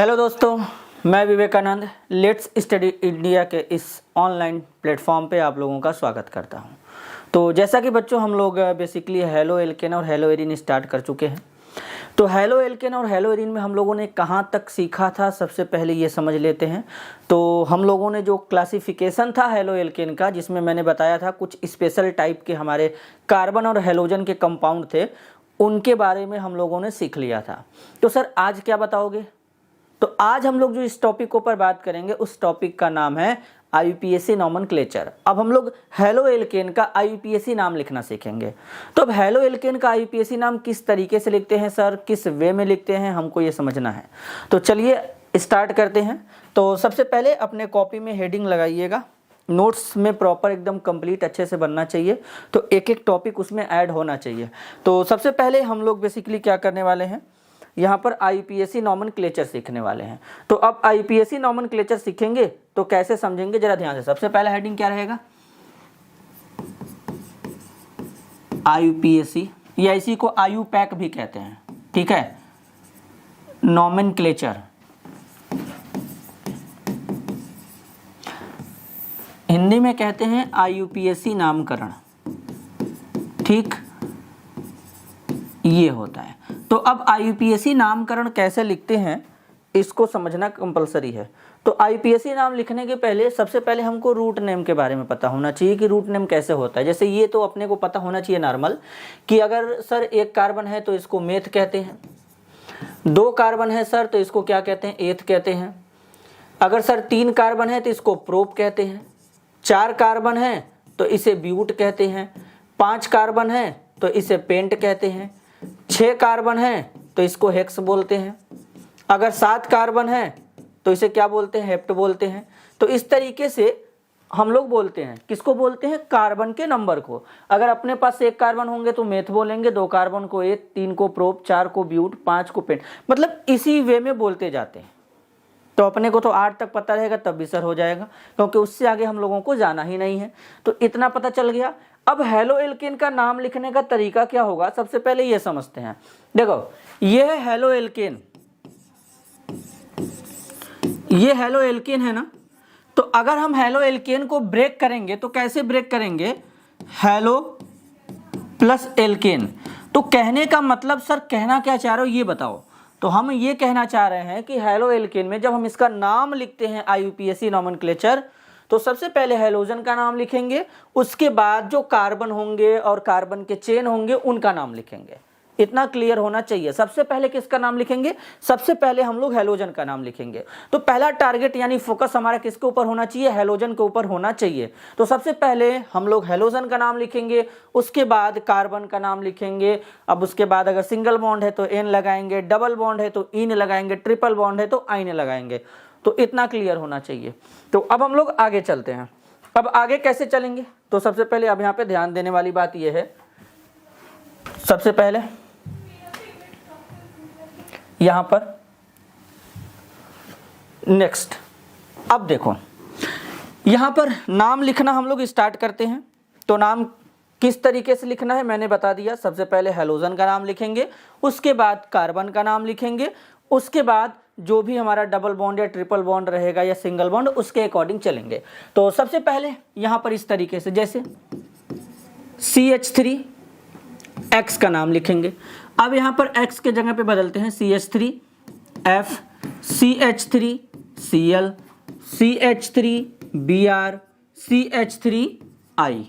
Hello दोस्तों, मैं Vivekananda let's study India के इस ऑनलाइन प्लेटफॉर्म पे आप लोगों का स्वागत करता हूं। तो जैसा कि बच्चों हम लोग बेसिकली हेलो एल्केन और हेलो एरीन स्टार्ट कर चुके हैं। तो हेलो एल्केन और हेलो एरीन में हम लोगों ने कहां तक सीखा था, सबसे पहले ये समझ लेते हैं। तो हम लोगों ने जो क्लासिफिकेशन था हेलो एल्केन का, जिसमें मैंने बताया था कुछ स्पेशल टाइप के हमारे कार्बन और हेलोजन के कंपाउंड थे, उनके बारे में हम लोगों ने सीख लिया था। तो सर आज क्या बताओगे? तो आज हम लोग जो इस टॉपिक के ऊपर बात करेंगे उस टॉपिक का नाम है IUPAC नॉमेनक्लेचर। अब हम लोग हेलो एल्केन का IUPAC नाम लिखना सीखेंगे। तो अब हेलो एल्केन का IUPAC नाम किस तरीके से लिखते हैं सर, किस वे में लिखते हैं, हमको ये समझना है। तो चलिए स्टार्ट करते हैं। तो सबसे पहले अपने कॉपी में हेडिंग लगाइएगा। नोट्स में प्रॉपर एकदम कंप्लीट अच्छे से बनना चाहिए, तो एक एक टॉपिक उसमें ऐड होना चाहिए। तो सबसे पहले हम लोग बेसिकली क्या करने वाले हैं, यहाँ पर IUPAC नॉमेनक्लेचर सीखने वाले हैं। तो अब IUPAC नॉमेनक्लेचर सीखेंगे तो कैसे समझेंगे जरा ध्यान से। सबसे पहला हेडिंग क्या रहेगा, IUPAC, या इसी को IUPAC भी कहते हैं, ठीक है, नॉमेनक्लेचर। हिंदी में कहते हैं IUPAC नामकरण, ठीक, ये होता है। तो अब IUPAC नामकरण कैसे लिखते हैं इसको समझना कंपलसरी है। तो IUPAC नाम लिखने के पहले सबसे पहले हमको रूट नेम के बारे में पता होना चाहिए कि रूट नेम कैसे होता है। जैसे ये तो अपने को पता होना चाहिए नॉर्मल कि अगर सर एक कार्बन है तो इसको मेथ कहते हैं, दो कार्बन है सर तो इसको क्या कहते हैं, एथ कहते हैं। अगर सर तीन कार्बन है तो इसको प्रोप कहते हैं, चार कार्बन है तो इसे ब्यूट कहते हैं, पाँच कार्बन है तो इसे पेंट कहते हैं, 6 कार्बन है तो इसको हेक्स बोलते हैं, अगर 7 कार्बन है तो इसे क्या बोलते हैं, हेप्ट बोलते हैं। तो इस तरीके से हम लोग बोलते हैं, किसको बोलते हैं, कार्बन के नंबर को। अगर अपने पास 1 कार्बन होंगे तो मेथ बोलेंगे, 2 कार्बन को एथ, 3 को प्रोप, 4 को ब्यूट, 5 को पेंट, मतलब इसी वे में बोलते जाते हैं। तो अपने को तो 8 तक पता रहेगा तब भी सर हो जाएगा, क्योंकि उससे आगे हम लोगों को जाना ही नहीं है। तो इतना पता चल गया। अब हेलो एल्केन का नाम लिखने का तरीका क्या होगा, सबसे पहले ये समझते हैं। देखो ये है हेलो एल्केन, ये हेलो एल्केन है ना। तो अगर हम हेलो एल्केन को ब्रेक करेंगे तो कैसे ब्रेक करेंगे, हेलो प्लस एल्केन। तो कहने का मतलब सर कहना क्या चाह रहे हो ये बताओ। तो हम ये कहना चाह रहे हैं कि हेलो एल्केन में जब हम इसका नाम लिखते हैं IUPAC नॉमेनक्लेचर, तो सबसे पहले हेलोजन का नाम लिखेंगे, उसके बाद जो कार्बन होंगे और कार्बन के चेन होंगे उनका नाम लिखेंगे। इतना क्लियर होना चाहिए। सबसे पहले किसका नाम लिखेंगे, सबसे पहले हम लोग हेलोजन का नाम लिखेंगे। तो पहला टारगेट यानी फोकस हमारा किसके ऊपर होना चाहिए, हेलोजन के ऊपर होना चाहिए। तो सबसे पहले हम लोग हेलोजन का नाम लिखेंगे, उसके बाद कार्बन का नाम लिखेंगे। अब उसके बाद अगर सिंगल बॉन्ड है तो N लगाएंगे, डबल बॉन्ड है तो इन लगाएंगे, ट्रिपल बॉन्ड है तो आइन लगाएंगे। तो इतना क्लियर होना चाहिए। तो अब हम लोग आगे चलते हैं। अब आगे कैसे चलेंगे, तो सबसे पहले अब यहाँ पे ध्यान देने वाली बात यह है, सबसे पहले यहां पर नेक्स्ट, अब देखो यहां पर नाम लिखना हम लोग स्टार्ट करते हैं। तो नाम किस तरीके से लिखना है मैंने बता दिया। सबसे पहले हेलोजन का नाम लिखेंगे, उसके बाद कार्बन का नाम लिखेंगे, उसके बाद जो भी हमारा डबल बॉन्ड या ट्रिपल बॉन्ड रहेगा या सिंगल बॉन्ड उसके अकॉर्डिंग चलेंगे। तो सबसे पहले यहां पर इस तरीके से जैसे CH3 X का नाम लिखेंगे। अब यहां पर X के जगह पे बदलते हैं CH3 F, CH3 Cl, CH3 Br, CH3 I।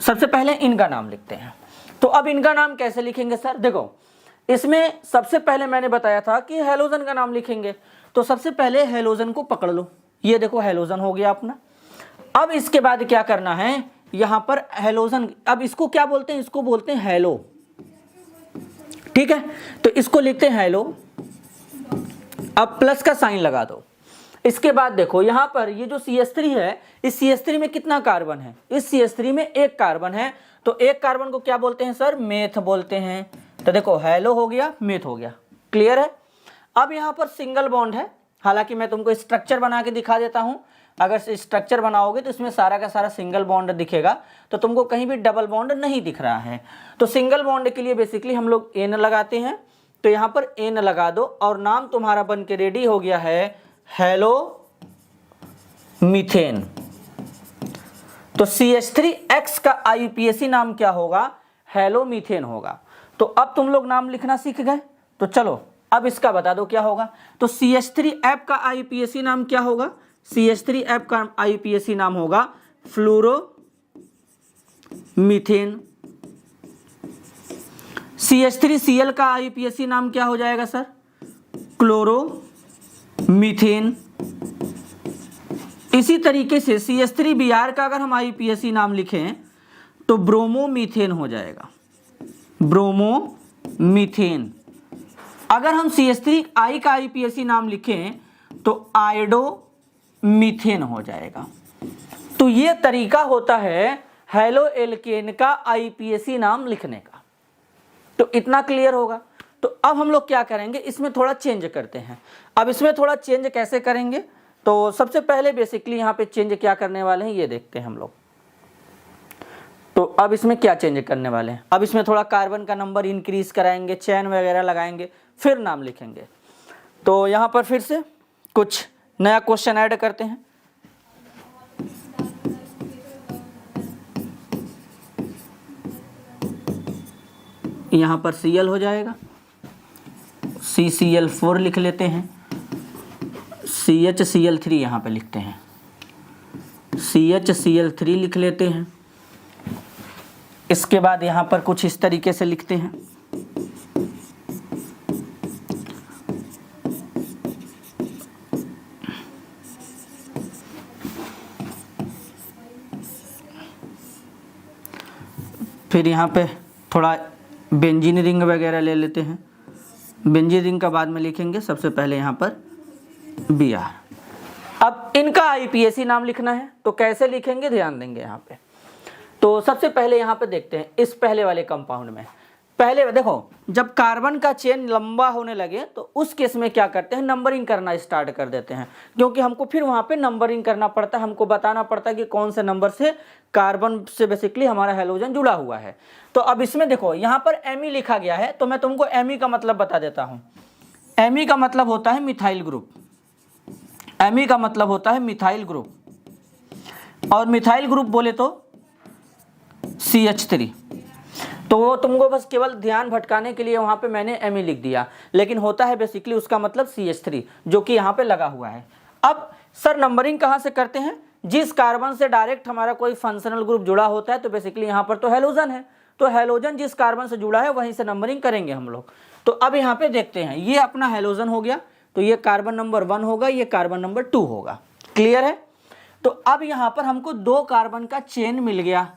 सबसे पहले इनका नाम लिखते हैं। तो अब इनका नाम कैसे लिखेंगे सर, देखो इसमें सबसे पहले मैंने बताया था कि हेलोजन का नाम लिखेंगे। तो सबसे पहले हेलोजन को पकड़ लो, ये देखो हेलोजन हो गया अपना। अब इसके बाद क्या करना है, यहां पर हेलोजन, अब इसको क्या बोलते हैं, इसको बोलते हैं हेलो, ठीक है। तो इसको लिखते हैं हेलो, अब प्लस का साइन लगा दो। इसके बाद देखो यहां पर ये जो CH3 है, इस CH3 में कितना कार्बन है, इस CH3 में 1 कार्बन है। तो 1 कार्बन को क्या बोलते हैं सर, मेथ बोलते हैं। तो देखो हेलो हो गया, मेथ हो गया, क्लियर है। अब यहां पर सिंगल बॉन्ड है, हालांकि मैं तुमको स्ट्रक्चर बना के दिखा देता हूं। अगर स्ट्रक्चर बनाओगे तो इसमें सारा का सारा सिंगल बॉन्ड दिखेगा, तो तुमको कहीं भी डबल बॉन्ड नहीं दिख रहा है। तो सिंगल बॉन्ड के लिए बेसिकली हम लोग N लगाते हैं, तो यहाँ पर एन लगा दो और नाम तुम्हारा बन के रेडी हो गया है हेलो मीथेन। तो CH3X का IUPAC नाम क्या होगा? हेलो मीथेन होगा। तो अब तुम लोग नाम लिखना सीख गए, तो चलो अब इसका बता दो क्या होगा। तो CH3F का IUPAC नाम क्या होगा? CH3F का IUPAC नाम होगा फ्लोरो मीथेन। CH3Cl का IUPAC नाम क्या हो जाएगा सर? Chloro methane. इसी तरीके से CH3Br का अगर हम IUPAC नाम लिखें तो ब्रोमो मीथेन हो जाएगा, ब्रोमो मीथेन। अगर हम CH3I का IUPAC नाम लिखें तो आयोडो मीथेन हो जाएगा। तो ये तरीका होता है हेलो एल्केन का IUPAC नाम लिखने का। तो इतना क्लियर होगा। तो अब हम लोग क्या करेंगे, इसमें थोड़ा चेंज करते हैं। अब इसमें थोड़ा चेंज कैसे करेंगे, तो सबसे पहले बेसिकली यहाँ पे चेंज क्या करने वाले हैं ये देखते हैं हम लोग। तो अब इसमें क्या चेंज करने वाले हैं, अब इसमें थोड़ा कार्बन का नंबर इंक्रीज कराएंगे, चेन वगैरह लगाएंगे, फिर नाम लिखेंगे। तो यहाँ पर फिर से कुछ नया क्वेश्चन ऐड करते हैं। यहाँ पर Cl हो जाएगा, CCl4 लिख लेते हैं, CHCl3 यहाँ पे लिखते हैं, CHCl3 लिख लेते हैं। इसके बाद यहाँ पर कुछ इस तरीके से लिखते हैं, फिर यहाँ पे थोड़ा बेंजीन रिंग वगैरह ले लेते हैं। बेंजीन रिंग का बाद में लिखेंगे, सबसे पहले यहाँ पर Br। अब इनका IUPAC नाम लिखना है, तो कैसे लिखेंगे ध्यान देंगे यहाँ पे। तो सबसे पहले यहाँ पे देखते हैं इस पहले वाले कंपाउंड में। पहले देखो, जब कार्बन का चेन लंबा होने लगे तो उस केस में क्या करते हैं, नंबरिंग करना स्टार्ट कर देते हैं, क्योंकि हमको फिर वहाँ पे नंबरिंग करना पड़ता है, हमको बताना पड़ता है कि कौन से नंबर से कार्बन से बेसिकली हमारा हैलोजन जुड़ा हुआ है। तो अब इसमें देखो यहाँ पर Me लिखा गया है, तो मैं तुमको Me का मतलब बता देता हूँ। Me का मतलब होता है मिथाइल ग्रुप, Me का मतलब होता है मिथाइल ग्रुप, और मिथाइल ग्रुप बोले तो CH3। तो वो तुमको बस केवल ध्यान भटकाने के लिए वहाँ पे मैंने Me लिख दिया, लेकिन होता है बेसिकली उसका मतलब CH3 जो कि यहाँ पे लगा हुआ है। अब सर नंबरिंग कहाँ से करते हैं, जिस कार्बन से डायरेक्ट हमारा कोई फंक्शनल ग्रुप जुड़ा होता है, तो बेसिकली यहाँ पर तो हैलोजन है, तो हैलोजन जिस कार्बन से जुड़ा है वहीं से नंबरिंग करेंगे हम लोग। तो अब यहाँ पे देखते हैं, ये अपना हैलोजन हो गया, तो ये कार्बन नंबर 1 होगा, ये कार्बन नंबर 2 होगा। क्लियर है। तो अब यहाँ पर हमको 2 कार्बन का चेन मिल गया।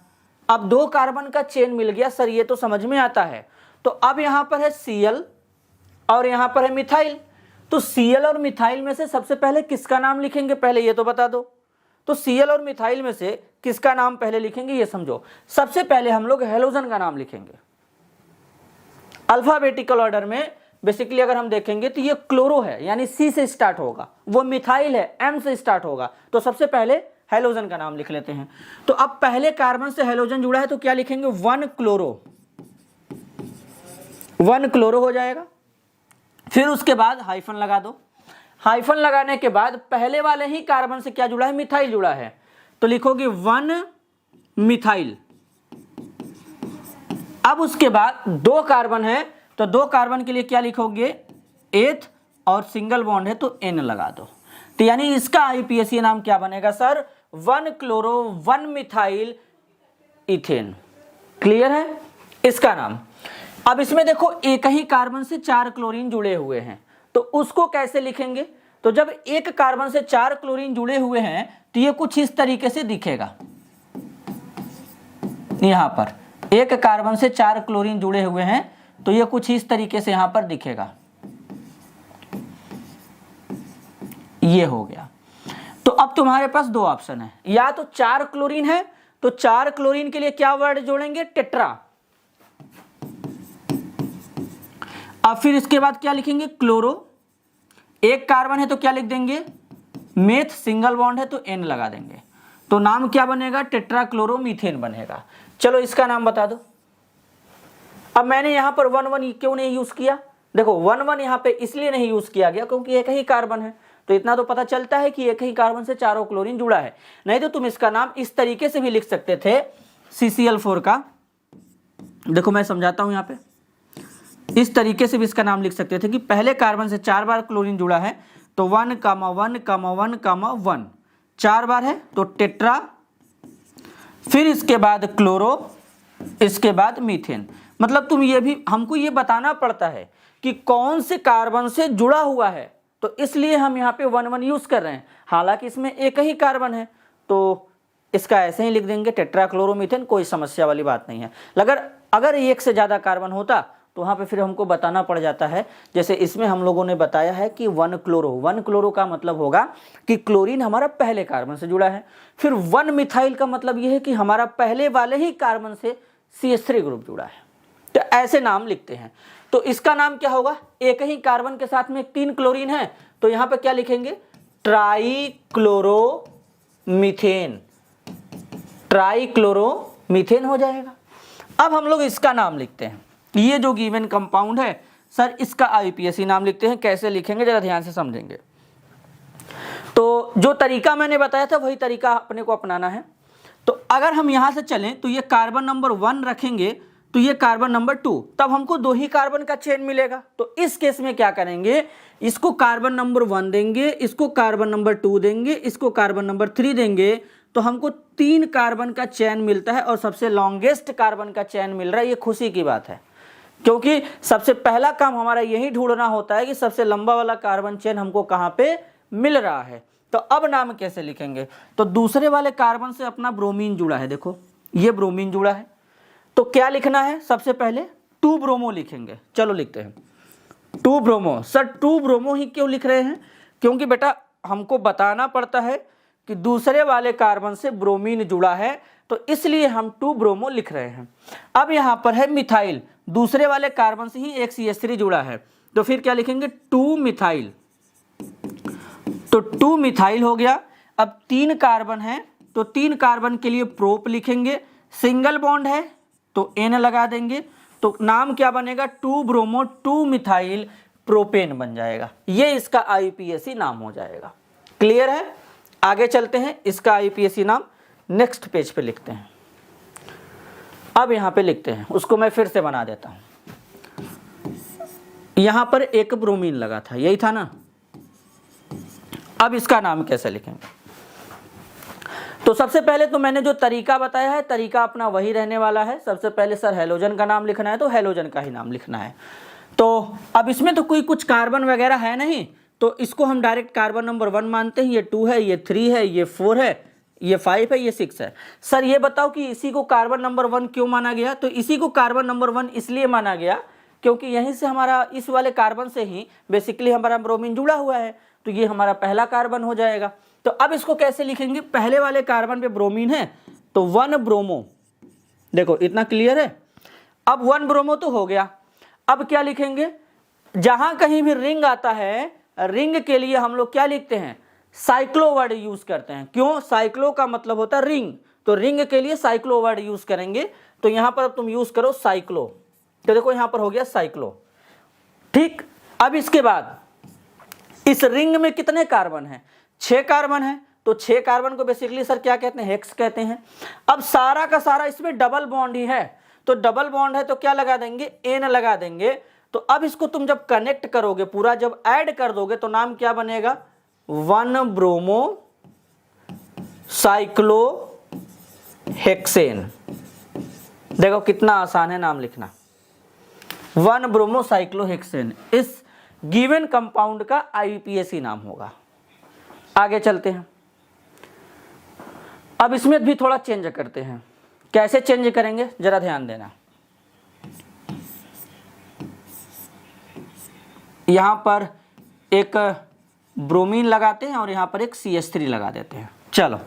अब 2 कार्बन का चेन मिल गया सर, ये तो समझ में आता है। तो अब यहाँ पर है Cl और यहाँ पर है मिथाइल। तो Cl और मिथाइल में से सबसे पहले किसका नाम लिखेंगे, पहले ये तो बता दो। तो Cl और मिथाइल में से किसका नाम पहले लिखेंगे ये समझो। सबसे पहले हम लोग हैलोजन का नाम लिखेंगे। अल्फाबेटिकल ऑर्डर में बेसिकली अगर हम देखेंगे तो ये क्लोरो है, यानी C से स्टार्ट होगा, वो मिथाइल है, M से स्टार्ट होगा। तो सबसे पहले हैलोजन का नाम लिख लेते हैं। तो अब पहले कार्बन से हैलोजन जुड़ा है तो क्या लिखेंगे, 1 क्लोरो, 1 क्लोरो हो जाएगा। फिर उसके बाद हाइफन लगा दो। हाइफन लगाने के बाद पहले वाले ही कार्बन से क्या जुड़ा है, मिथाइल जुड़ा है, तो लिखोगे 1 मिथाइल। अब उसके बाद 2 कार्बन है, तो 2 कार्बन के लिए क्या लिखोगे, एथ, और सिंगल बॉन्ड है तो N लगा दो। तो यानी इसका IUPAC नाम क्या बनेगा sir, 1 chloro 1 methyl ethane. Clear है इसका नाम। अब इसमें देखो एक ही कार्बन से 4 क्लोरीन जुड़े हुए हैं, तो उसको कैसे लिखेंगे। तो जब एक कार्बन से 4 क्लोरीन जुड़े हुए हैं तो ये कुछ इस तरीके से दिखेगा। यहां पर एक कार्बन से 4 क्लोरीन जुड़े हुए हैं तो ये कुछ इस तरीके से यहां पर दिखेगा। ये हो गया। तो अब तुम्हारे पास 2 ऑप्शन है, या तो 4 क्लोरीन है तो 4 क्लोरीन के लिए क्या वर्ड जोड़ेंगे, टेट्रा। अब फिर इसके बाद क्या लिखेंगे, क्लोरो। एक कार्बन है तो क्या लिख देंगे, मेथ, सिंगल बॉन्ड है तो N लगा देंगे। तो नाम क्या बनेगा, टेट्रा क्लोरो मीथेन बनेगा। चलो इसका नाम बता दो। अब मैंने यहां पर 1 1 क्यों नहीं यूज किया, देखो 1 यहाँ पे इसलिए नहीं यूज किया गया क्योंकि एक ही कार्बन है, तो इतना तो पता चलता है कि एक ही कार्बन से चारों क्लोरीन जुड़ा है। नहीं तो तुम इसका नाम इस तरीके से भी लिख सकते थे CCl4 का, देखो मैं समझाता हूं यहाँ पे, इस तरीके से भी इसका नाम लिख सकते थे कि पहले कार्बन से 4 बार क्लोरीन जुड़ा है तो 1,1,1,1 4 बार है तो टेट्रा, फिर इसके बाद क्लोरो, इसके बाद मीथेन। मतलब तुम ये भी हमको ये बताना पड़ता है कि कौन से कार्बन से जुड़ा हुआ है, तो इसलिए हम यहाँ पे 1,1 यूज कर रहे हैं। हालांकि इसमें एक ही कार्बन है तो इसका ऐसे ही लिख देंगे टेट्राक्लोरोमीथेन, कोई समस्या वाली बात नहीं है। अगर एक से ज्यादा कार्बन होता तो वहां पे फिर हमको बताना पड़ जाता है। जैसे इसमें हम लोगों ने बताया है कि 1 क्लोरो का मतलब होगा कि क्लोरीन हमारा पहले कार्बन से जुड़ा है। फिर 1 मिथाइल का मतलब यह है कि हमारा पहले वाले ही कार्बन से CH3 ग्रुप जुड़ा है। तो ऐसे नाम लिखते हैं। तो इसका नाम क्या होगा, एक ही कार्बन के साथ में 3 क्लोरीन है तो यहां पे क्या लिखेंगे, ट्राइक्लोरोमीथेन, ट्राइक्लोरोमीथेन हो जाएगा। अब हम लोग इसका नाम लिखते हैं, ये जो गिवन कंपाउंड है सर इसका IUPAC नाम लिखते हैं। कैसे लिखेंगे जरा ध्यान से समझेंगे। तो जो तरीका मैंने बताया था वही तरीका अपने को अपनाना है। तो अगर हम यहां से चलें तो ये कार्बन नंबर 1 रखेंगे तो ये कार्बन नंबर 2, तब हमको 2 ही कार्बन का चेन मिलेगा। तो इस केस में क्या करेंगे, इसको कार्बन नंबर 1 देंगे, इसको कार्बन नंबर 2 देंगे, इसको कार्बन नंबर 3 देंगे, तो हमको 3 कार्बन का चेन मिलता है और सबसे लॉन्गेस्ट कार्बन का चेन मिल रहा है। ये खुशी की बात है क्योंकि सबसे पहला काम हमारा यही ढूंढना होता है कि सबसे लंबा वाला कार्बन चेन हमको कहां पे मिल रहा है। तो अब नाम कैसे लिखेंगे, तो दूसरे वाले कार्बन से अपना ब्रोमीन जुड़ा है, देखो ये ब्रोमीन जुड़ा है तो क्या लिखना है, सबसे पहले 2 ब्रोमो लिखेंगे। चलो लिखते हैं 2 ब्रोमो। सर 2 ब्रोमो ही क्यों लिख रहे हैं, क्योंकि बेटा हमको बताना पड़ता है कि दूसरे वाले कार्बन से ब्रोमीन जुड़ा है तो इसलिए हम 2 ब्रोमो लिख रहे हैं। अब यहां पर है मिथाइल, दूसरे वाले कार्बन से ही एक CH3 जुड़ा है तो फिर क्या लिखेंगे 2 मिथाइल, तो 2 मिथाइल हो गया। अब 3 कार्बन है तो 3 कार्बन के लिए प्रोप लिखेंगे, सिंगल बॉन्ड है तो N लगा देंगे, तो नाम क्या बनेगा 2 ब्रोमो 2 मिथाइल प्रोपेन बन जाएगा। ये इसका IUPAC नाम हो जाएगा। क्लियर है, आगे चलते हैं, इसका IUPAC नाम नेक्स्ट पेज पे लिखते हैं। अब यहां पे लिखते हैं, उसको मैं फिर से बना देता हूं। यहां पर एक ब्रोमीन लगा था, यही था ना। अब इसका नाम कैसे लिखेंगे, तो सबसे पहले तो मैंने जो तरीका बताया है तरीका अपना वही रहने वाला है। सबसे पहले सर हेलोजन का नाम लिखना है तो हेलोजन का ही नाम लिखना है। तो अब इसमें तो कोई कुछ कार्बन वगैरह है नहीं तो इसको हम डायरेक्ट कार्बन नंबर 1 मानते हैं। ये 2 है, ये 3 है, ये 4 है, ये 5 है, ये 6 है। सर ये बताओ कि इसी को कार्बन नंबर 1 क्यों माना गया, तो इसी को कार्बन नंबर 1 इसलिए माना गया क्योंकि यहीं से हमारा इस वाले कार्बन से ही बेसिकली हमारा ब्रोमीन जुड़ा हुआ है तो ये हमारा पहला कार्बन हो जाएगा। तो अब इसको कैसे लिखेंगे, पहले वाले कार्बन पे ब्रोमीन है तो 1 ब्रोमो, देखो इतना क्लियर है। अब 1 ब्रोमो तो हो गया। अब क्या लिखेंगे, जहां कहीं भी रिंग आता है रिंग के लिए हम लोग क्या लिखते हैं, साइक्लो वर्ड यूज करते हैं। क्यों, साइक्लो का मतलब होता है रिंग, तो रिंग के लिए साइक्लो वर्ड यूज करेंगे। तो यहां पर तुम यूज करो साइक्लो, तो देखो यहां पर हो गया साइक्लो। ठीक, अब इसके बाद इस रिंग में कितने कार्बन हैं, 6 कार्बन है तो 6 कार्बन को बेसिकली सर क्या कहते हैं, हेक्स कहते हैं। अब सारा का सारा इसमें डबल बॉन्ड ही है तो डबल बॉन्ड है तो क्या लगा देंगे, N लगा देंगे। तो अब इसको तुम जब कनेक्ट करोगे पूरा, जब ऐड कर दोगे तो नाम क्या बनेगा, 1 ब्रोमो साइक्लो हेक्सेन। देखो कितना आसान है नाम लिखना, 1 ब्रोमो साइक्लो हेक्सेन इस गिवन कंपाउंड का IUPAC नाम होगा। आगे चलते हैं, अब इसमें भी थोड़ा चेंज करते हैं। कैसे चेंज करेंगे जरा ध्यान देना। यहां पर एक ब्रोमीन लगाते हैं और यहां पर एक CH3 लगा देते हैं। चलो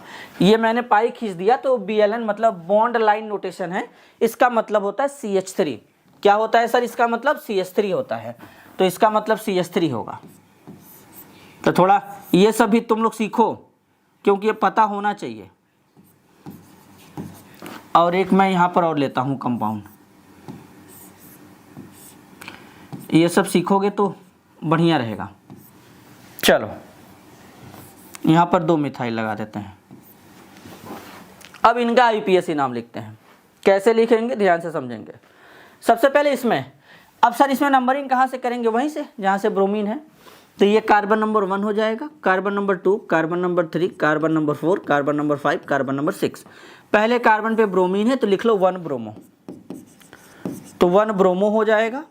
ये मैंने पाई खींच दिया तो BLN मतलब बॉन्ड लाइन नोटेशन है, इसका मतलब होता है CH3। क्या होता है सर, इसका मतलब CH3 होता है, तो इसका मतलब CH3 होगा। तो थोड़ा ये सब भी तुम लोग सीखो क्योंकि ये पता होना चाहिए। और एक मैं यहां पर और लेता हूं कंपाउंड, ये सब सीखोगे तो बढ़िया रहेगा। चलो यहाँ पर 2 मिथाइल लगा देते हैं। अब इनका IUPAC नाम लिखते हैं। कैसे लिखेंगे ध्यान से समझेंगे। सबसे पहले इसमें, अब सर इसमें नंबरिंग कहाँ से करेंगे, वहीं से जहाँ से ब्रोमीन है। तो ये कार्बन नंबर 1 हो जाएगा, carbon number 2, carbon number 3, carbon number 4, carbon number 5, carbon number 6। पहले कार्बन पे ब्रोमीन है तो लिख लो 1 ब्रोमो, तो 1 ब्रोमो हो जाएगा।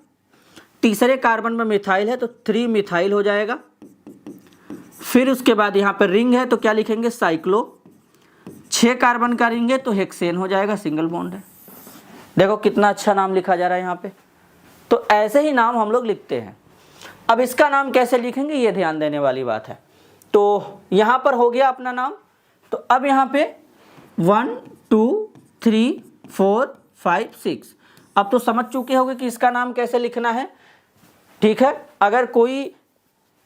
तीसरे कार्बन में मिथाइल है तो 3 मिथाइल हो जाएगा। फिर उसके बाद यहाँ पर रिंग है तो क्या लिखेंगे, साइक्लो। 6 कार्बन का रिंग है तो हेक्सेन हो जाएगा, सिंगल बॉन्ड है। देखो कितना अच्छा नाम लिखा जा रहा है यहाँ पे। तो ऐसे ही नाम हम लोग लिखते हैं। अब इसका नाम कैसे लिखेंगे ये ध्यान देने वाली बात है। तो यहाँ पर हो गया अपना नाम। तो अब यहाँ पे 1 2 3 4 5 6, अब तो समझ चुके होंगे कि इसका नाम कैसे लिखना है। ठीक है, अगर कोई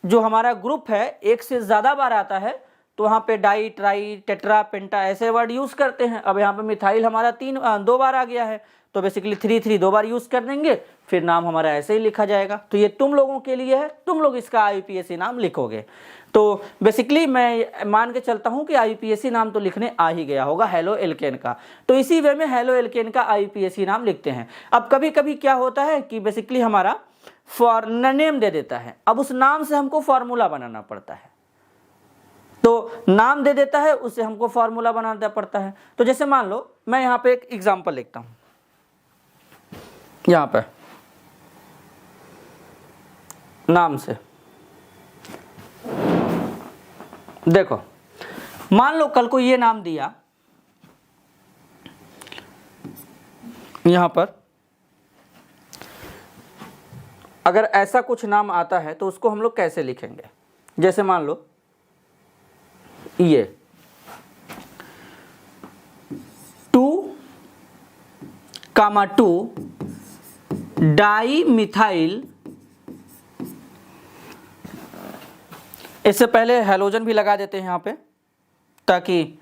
जो हमारा ग्रुप है एक से ज़्यादा बार आता है तो वहाँ पे डाई, ट्राई, टेट्रा, पेंटा ऐसे वर्ड यूज़ करते हैं। अब यहाँ पे मिथाइल हमारा 2 बार आ गया है तो बेसिकली 3 2 बार यूज़ कर देंगे, फिर नाम हमारा ऐसे ही लिखा जाएगा। तो ये तुम लोगों के लिए है, तुम लोग इसका IUPAC नाम लिखोगे। तो बेसिकली मैं मान के चलता हूँ कि IUPAC नाम तो लिखने आ ही गया होगा हेलो एल्केन का। तो इसी वे में हेलो एल्केन का IUPAC नाम लिखते हैं। अब कभी कभी क्या होता है कि बेसिकली हमारा फॉर्मूला नेम दे देता है, अब उस नाम से हमको फॉर्मूला बनाना पड़ता है। तो नाम दे देता है, उससे हमको फॉर्मूला बनाना पड़ता है। तो जैसे मान लो मैं यहाँ पे एक एग्जांपल लिखता हूँ, यहाँ पे नाम से देखो, मान लो कल को ये नाम दिया, यहाँ पर अगर ऐसा कुछ नाम आता है तो उसको हम लोग कैसे लिखेंगे। जैसे मान लो ये 2,2 डाई मिथाइल, इससे पहले हैलोजन भी लगा देते हैं यहाँ पे ताकि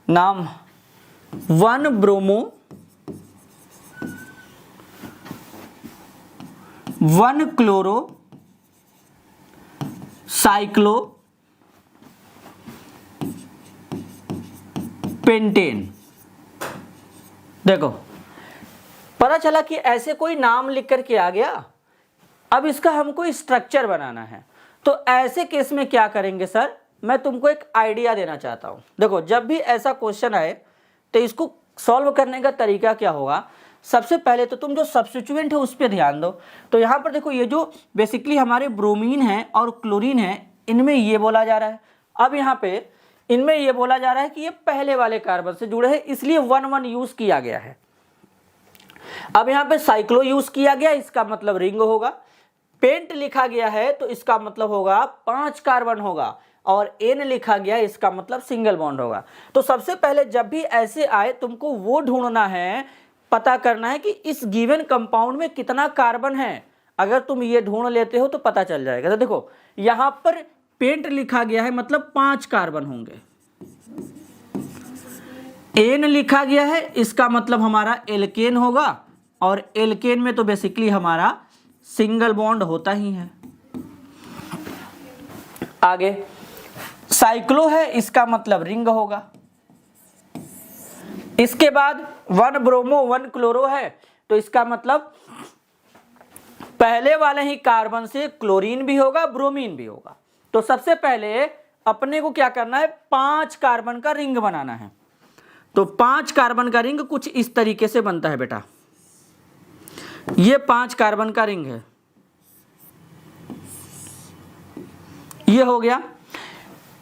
नाम 1 ब्रोमो 1 क्लोरो साइक्लो पेंटेन। देखो पता चला कि ऐसे कोई नाम लिख करके आ गया। अब इसका हमको स्ट्रक्चर बनाना है। तो ऐसे केस में क्या करेंगे सर, मैं तुमको एक आइडिया देना चाहता हूं। देखो जब भी ऐसा क्वेश्चन आए तो इसको सॉल्व करने का तरीका क्या होगा, सबसे पहले तो तुम जो सब्स्टिट्यूएंट है उस पर ध्यान दो। तो यहाँ पर देखो ये जो बेसिकली हमारे ब्रोमीन है और क्लोरीन है, इनमें ये बोला जा रहा है। अब यहाँ पे इनमें ये बोला जा रहा है कि ये पहले वाले कार्बन से जुड़े हैं, इसलिए 1 यूज किया गया है। अब यहाँ पे साइक्लो यूज किया गया, इसका मतलब रिंग होगा। पेंट लिखा गया है तो इसका मतलब होगा 5 कार्बन होगा, और एन लिखा गया इसका मतलब सिंगल बॉन्ड होगा। तो सबसे पहले जब भी ऐसे आए तुमको वो ढूंढना है, पता करना है कि इस गिवन कंपाउंड में कितना कार्बन है। अगर तुम ये ढूंढ लेते हो तो पता चल जाएगा। तो देखो यहां पर पेंट लिखा गया है मतलब 5 कार्बन होंगे, एन लिखा गया है इसका मतलब हमारा एल्केन होगा, और एल्केन में तो बेसिकली हमारा सिंगल बॉन्ड होता ही है। आगे साइक्लो है, इसका मतलब रिंग होगा। इसके बाद 1 ब्रोमो 1 क्लोरो है, तो इसका मतलब पहले वाले ही कार्बन से क्लोरीन भी होगा ब्रोमीन भी होगा। तो सबसे पहले अपने को क्या करना है, 5 कार्बन का रिंग बनाना है। तो 5 कार्बन का रिंग कुछ इस तरीके से बनता है बेटा। ये 5 कार्बन का रिंग है, ये हो गया।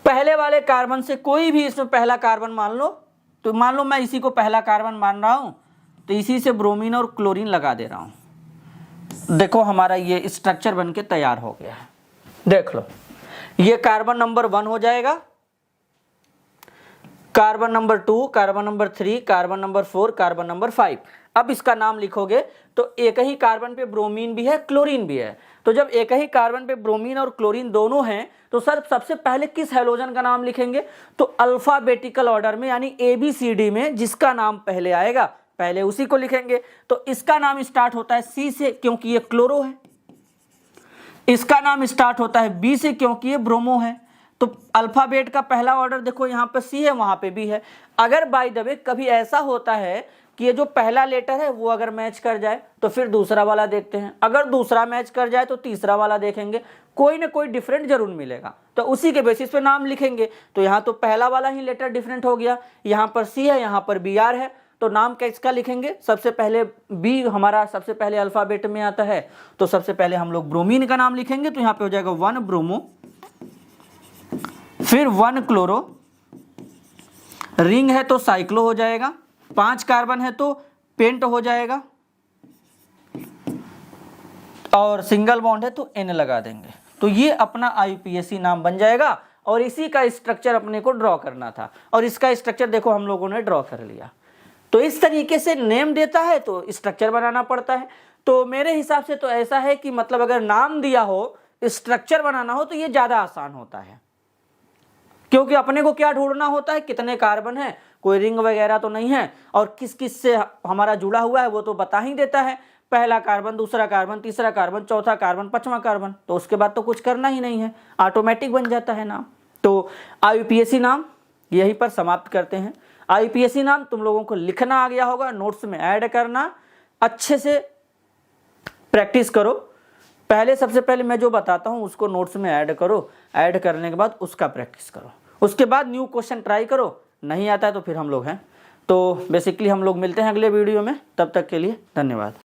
पहले वाले कार्बन से कोई भी इसमें पहला कार्बन मान लो, तो मान लो मैं इसी को पहला कार्बन मान रहा हूं, तो इसी से ब्रोमीन और क्लोरीन लगा दे रहा हूं। देखो हमारा ये स्ट्रक्चर बनके तैयार हो गया है। देख लो ये कार्बन नंबर 1 हो जाएगा, carbon number 2, carbon number 3, carbon number 4, carbon number 5। अब इसका नाम लिखोगे तो एक ही कार्बन पे ब्रोमीन भी है क्लोरीन भी है। तो जब एक ही कार्बन पे ब्रोमीन और क्लोरीन दोनों हैं तो सर सबसे पहले किस हैलोजन का नाम लिखेंगे, तो अल्फाबेटिकल ऑर्डर में यानी ABCD में जिसका नाम पहले आएगा पहले उसी को लिखेंगे। तो इसका नाम स्टार्ट होता है C से, क्योंकि ये क्लोरो है। इसका नाम स्टार्ट होता है बी से क्योंकि ये ब्रोमो है। तो अल्फाबेट का पहला ऑर्डर देखो यहाँ पे सी है, वहां पे बी है। अगर बाय द वे कभी ऐसा होता है कि ये जो पहला लेटर है वो अगर मैच कर जाए तो फिर दूसरा वाला देखते हैं, अगर दूसरा मैच कर जाए तो तीसरा वाला देखेंगे, कोई ना कोई डिफरेंट जरूर मिलेगा, तो उसी के बेसिस पे नाम लिखेंगे। तो यहाँ तो पहला वाला ही लेटर डिफरेंट हो गया, यहाँ पर सी है, यहाँ पर बी आर है, तो नाम किसका लिखेंगे? सबसे पहले बी हमारा सबसे पहले अल्फाबेट में आता है, तो सबसे पहले हम लोग ब्रोमीन का नाम लिखेंगे। तो यहाँ पे हो जाएगा 1 ब्रोमो, फिर 1 क्लोरो, रिंग है तो साइक्लो हो जाएगा, 5 कार्बन है तो पेंट हो जाएगा, और सिंगल बॉन्ड है तो N लगा देंगे। तो ये अपना IUPAC नाम बन जाएगा, और इसी का स्ट्रक्चर अपने को ड्रॉ करना था, और इसका स्ट्रक्चर देखो हम लोगों ने ड्रॉ कर लिया। तो इस तरीके से नेम देता है तो स्ट्रक्चर बनाना पड़ता है। तो मेरे हिसाब से तो ऐसा है कि मतलब अगर नाम दिया हो, स्ट्रक्चर बनाना हो, तो ये ज़्यादा आसान होता है, क्योंकि अपने को क्या ढूंढना होता है? कितने कार्बन है, कोई रिंग वगैरह तो नहीं है, और किस किस से हमारा जुड़ा हुआ है वो तो बता ही देता है, पहला कार्बन, दूसरा कार्बन, तीसरा कार्बन, चौथा कार्बन, पांचवा कार्बन, तो उसके बाद तो कुछ करना ही नहीं है, ऑटोमेटिक बन जाता है नाम। तो IUPAC नाम यहीं पर समाप्त करते हैं। IUPAC नाम तुम लोगों को लिखना आ गया होगा, नोट्स में ऐड करना, अच्छे से प्रैक्टिस करो। पहले सबसे पहले मैं जो बताता हूँ उसको नोट्स में ऐड करो, ऐड करने के बाद उसका प्रैक्टिस करो, उसके बाद न्यू क्वेश्चन ट्राई करो, नहीं आता है तो फिर हम लोग हैं। तो बेसिकली हम लोग मिलते हैं अगले वीडियो में, तब तक के लिए धन्यवाद।